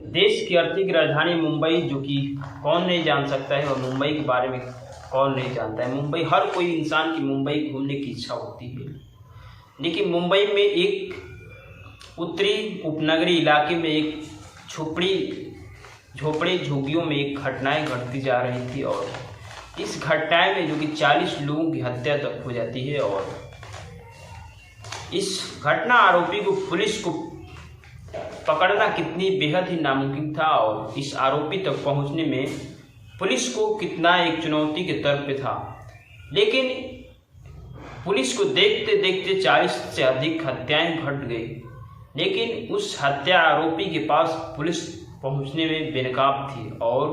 देश की आर्थिक राजधानी मुंबई, जो कि कौन नहीं जान सकता है, और मुंबई के बारे में कौन नहीं जानता है। मुंबई, हर कोई इंसान की मुंबई घूमने की इच्छा होती है, लेकिन मुंबई में एक उत्तरी उपनगरीय इलाके में एक झोपड़ी झुग्गियों में एक घटनाएं घटती जा रही थी, और इस घटनाएं में जो कि 40 लोगों की हत्या तक हो जाती है। और इस घटना आरोपी को, पुलिस को पकड़ना कितनी बेहद ही नामुमकिन था, और इस आरोपी तक पहुंचने में पुलिस को कितना एक चुनौती के तौर पे था। लेकिन पुलिस को देखते देखते 40 से अधिक हत्याएं घट गई, लेकिन उस हत्या आरोपी के पास पुलिस पहुंचने में बेनकाब थी। और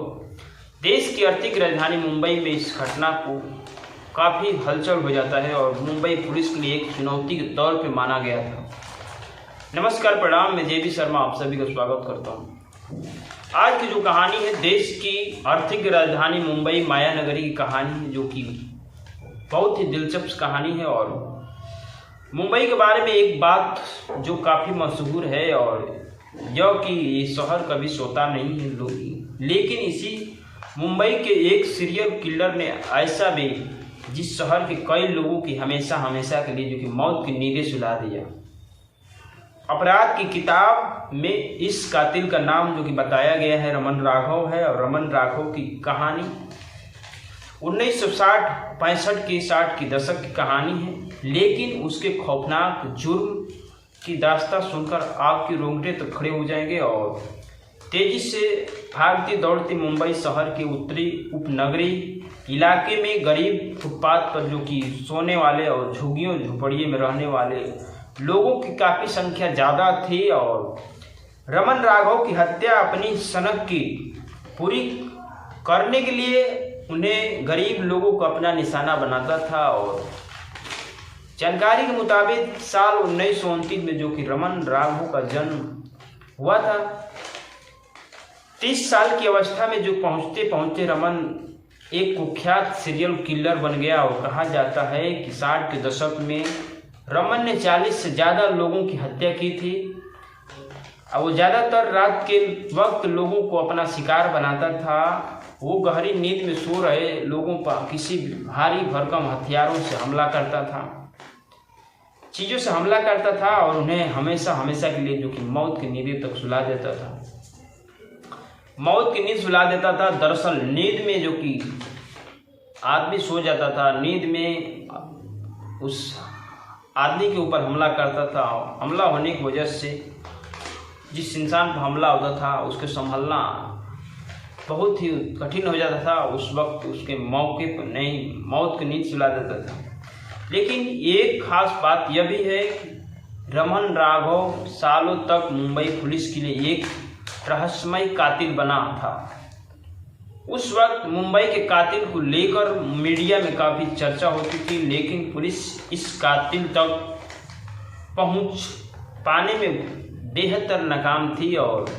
देश की आर्थिक राजधानी मुंबई में इस घटना को काफ़ी हलचल हो जाता है, और मुंबई पुलिस के लिए एक चुनौती के तौर पे माना गया था। नमस्कार, प्रणाम, मैं जेबी शर्मा आप सभी का स्वागत करता हूं। आज की जो कहानी है, देश की आर्थिक राजधानी मुंबई माया नगरी की कहानी है, जो कि बहुत ही दिलचस्प कहानी है। और मुंबई के बारे में एक बात जो काफ़ी मशहूर है, और यह कि ये शहर कभी सोता नहीं है लोग, लेकिन इसी मुंबई के एक सीरियल किलर ने ऐसा भी, जिस शहर के कई लोगों की हमेशा के लिए जो कि मौत की नींदें सुला दिया। अपराध की किताब में इस कातिल का नाम जो कि बताया गया है रमन राघव है, और रमन राघव की कहानी 1960 के 60 की दशक की कहानी है। लेकिन उसके खौफनाक जुर्म की दास्तां सुनकर आपके रोंगटे तो खड़े हो जाएंगे, और तेजी से भागती दौड़ती मुंबई शहर के उत्तरी उपनगरीय इलाके में गरीब फुटपाथ पर जो कि सोने वाले और झुग्गियों झोपड़ियों में रहने वाले लोगों की काफ़ी संख्या ज़्यादा थी। और रमन राघव की हत्या अपनी सनक की पूरी करने के लिए उन्हें गरीब लोगों को अपना निशाना बनाता था। और जानकारी के मुताबिक साल 1929 में जो कि रमन राघव का जन्म हुआ था, 30 साल की अवस्था में जो पहुंचते पहुंचते रमन एक कुख्यात सीरियल किलर बन गया। और कहा जाता है कि 60 के दशक में रमन ने 40 से ज़्यादा लोगों की हत्या की थी, और वो ज़्यादातर रात के वक्त लोगों को अपना शिकार बनाता था। वो गहरी नींद में सो रहे लोगों पर किसी भारी भरकम हथियारों से हमला करता था, चीज़ों से हमला करता था, और उन्हें हमेशा के लिए जो कि मौत की नींद तक सुला देता था। मौत की नींद सुला देता था। दरअसल नींद में जो कि आदमी सो जाता था, नींद में उस आदमी के ऊपर हमला करता था। हमला होने की वजह से जिस इंसान पर हमला होता था उसको संभालना बहुत ही कठिन हो जाता था। उस वक्त उसके मौके पर नहीं, मौत की नींद सुला देता था। लेकिन एक खास बात यह भी है कि रमन राघव सालों तक मुंबई पुलिस के लिए एक रहस्यमय कातिल बना था। उस वक्त मुंबई के कातिल को लेकर मीडिया में काफ़ी चर्चा होती थी, लेकिन पुलिस इस कातिल तक पहुंच पाने में बेहतर नाकाम थी। और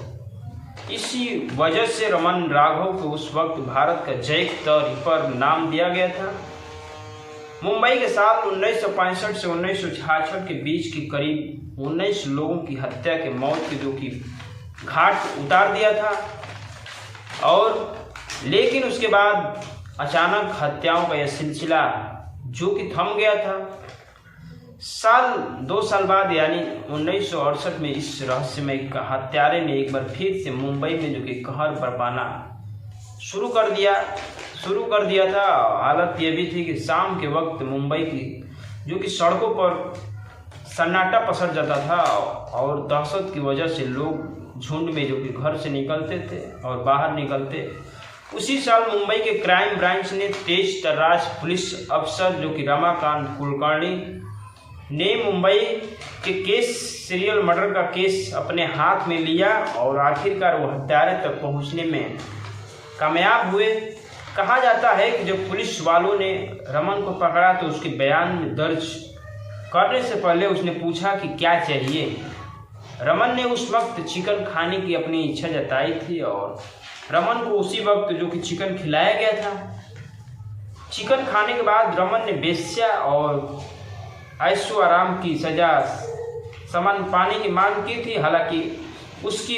इसी वजह से रमन राघव को उस वक्त भारत का जैक द रिपर नाम दिया गया था। मुंबई के साल 1965 से 1966 के बीच के करीब 19 लोगों की हत्या के मौत के जो कि घाट उतार दिया था। और लेकिन उसके बाद अचानक हत्याओं का यह सिलसिला जो कि थम गया था। 2 साल बाद यानी 1968 में इस रहस्यमय हत्यारे ने एक बार फिर से मुंबई में जो कि कहर बरपाना शुरू कर दिया था। हालत यह भी थी कि शाम के वक्त मुंबई की जो कि सड़कों पर सन्नाटा पसर जाता था, और दहशत की वजह से लोग झुंड में जो कि घर से निकलते थे और बाहर निकलते। उसी साल मुंबई के क्राइम ब्रांच ने तेज तर्राज पुलिस अफसर जो कि रमाकांत कुलकर्णी ने मुंबई के सीरियल मर्डर का केस अपने हाथ में लिया, और आखिरकार वो हत्यारे तक पहुंचने में कामयाब हुए। कहा जाता है कि जब पुलिस वालों ने रमन को पकड़ा तो उसके बयान में दर्ज करने से पहले उसने पूछा कि क्या चाहिए। रमन ने उस वक्त चिकन खाने की अपनी इच्छा जताई थी, और रमन को उसी वक्त जो कि चिकन खिलाया गया था। चिकन खाने के बाद रमन ने वेश्या और ऐशो आराम की सजा समान पाने की मांग की थी। हालांकि उसकी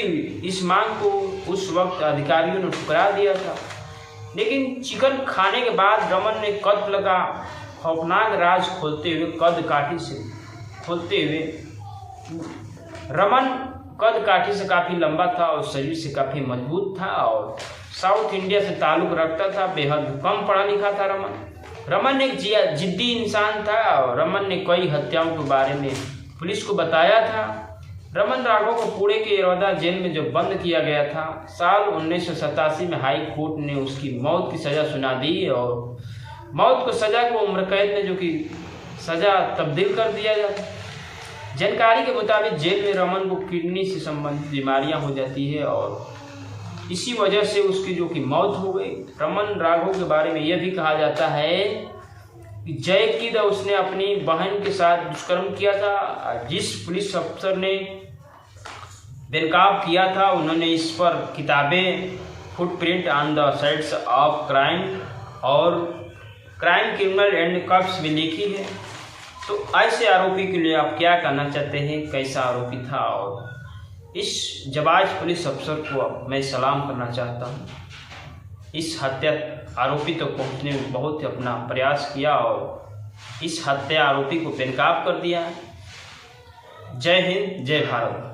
इस मांग को उस वक्त अधिकारियों ने ठुकरा दिया था। लेकिन चिकन खाने के बाद रमन ने कत्ल का खौफनाक राज खोलते हुए कद काठी से रमन कद काठी से काफ़ी लंबा था और शरीर से काफ़ी मजबूत था और साउथ इंडिया से ताल्लुक़ रखता था। बेहद कम पढ़ा लिखा था रमन एक जिद्दी इंसान था और रमन ने कई हत्याओं के बारे में पुलिस को बताया था। रमन राघव को पुणे के इरौदा जेल में जो बंद किया गया था, साल 1987 में हाई कोर्ट ने उसकी मौत की सज़ा सुना दी और मौत को सज़ा को उम्र कैद में जो कि सज़ा तब्दील कर दिया जाता। जानकारी के मुताबिक जेल में रमन को किडनी से संबंधित बीमारियां हो जाती है और इसी वजह से उसकी जो कि मौत हो गई। रमन राघव के बारे में यह भी कहा जाता है कि जय की उसने अपनी बहन के साथ दुष्कर्म किया था। जिस पुलिस अफसर ने बेनकाब किया था उन्होंने इस पर किताबें footprint on the sides of crime और क्राइम क्रिमिनल एंड कप्स भी लिखी है। तो ऐसे आरोपी के लिए आप क्या कहना चाहते हैं, कैसा आरोपी था? और इस जाबाज पुलिस अफसर को मैं सलाम करना चाहता हूँ। इस हत्या आरोपी तक पहुँचने में बहुत ही अपना प्रयास किया और इस हत्या आरोपी को बेनकाब कर दिया। जय हिंद, जय भारत।